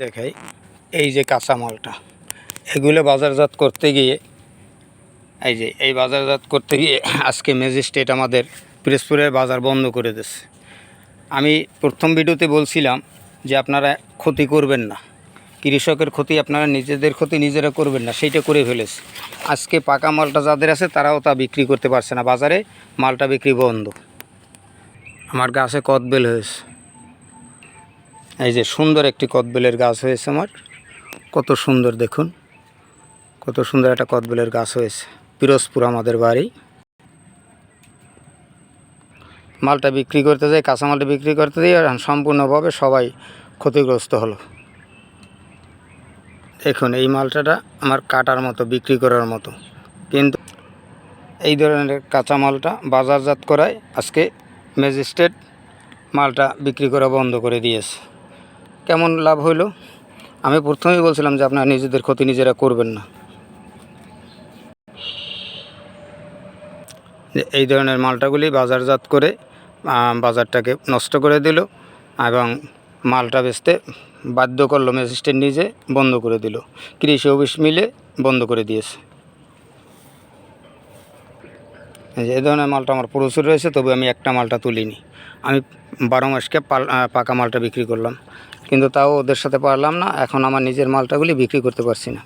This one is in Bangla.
দেখাই এই যে কাঁচা মালটা এগুলো বাজারজাত করতে গিয়ে এই বাজারজাত করতে গিয়ে আজকে ম্যাজিস্ট্রেট আমাদের পিরোজপুরের বাজার বন্ধ করে দিয়েছে। আমি প্রথম ভিডিওতে বলছিলাম যে আপনারা ক্ষতি করবেন না, কৃষকের ক্ষতি আপনারা নিজেদের ক্ষতি নিজেরা করবেন না, সেইটা করে ফেলেছে। আজকে পাকা মালটা যাদের আছে তারাও তা বিক্রি করতে পারছে না, বাজারে মালটা বিক্রি বন্ধ। আমার গাছে কদবেল হয়েছে, এই যে সুন্দর একটি কদবেলের গাছ হয়েছে আমার, কত সুন্দর দেখুন, কত সুন্দর একটা কদবেলের গাছ হয়েছে। পিরোজপুর আমাদের বাড়ি। মালটা বিক্রি করতে যাই, কাঁচা মালটা বিক্রি করতে যাই আর সম্পূর্ণভাবে সবাই ক্ষতিগ্রস্ত হলো। দেখুন এই মালটাটা আমার কাটার মতো, বিক্রি করার মতো, কিন্তু এই ধরনের কাঁচা মালটা বাজারজাত করায় আজকে ম্যাজিস্ট্রেট মালটা বিক্রি করা বন্ধ করে দিয়েছে। কেমন লাভ হইল? আমি প্রথমেই বলছিলাম যে আপনারা নিজেদের ক্ষতি নিজেরা করবেন না। এই ধরনের মালটাগুলি বাজারজাত করে বাজারটাকে নষ্ট করে দিল এবং মালটা বেচতে বাধ্য করলো ম্যাজিস্ট্রেট, নিজে বন্ধ করে দিল। কৃষি অফিস মিলে বন্ধ করে দিয়েছে। এই ধরনের মালটা আমার প্রচুর রয়েছে, তবে আমি একটা মালটা তুলিনি। আমি 12 মাসকে পাকা মালটা বিক্রি করলাম, কিন্তু তাও ওদের সাথে পারলাম না। এখন আমার নিজের মালটাগুলি বিক্রি করতে পারছি না।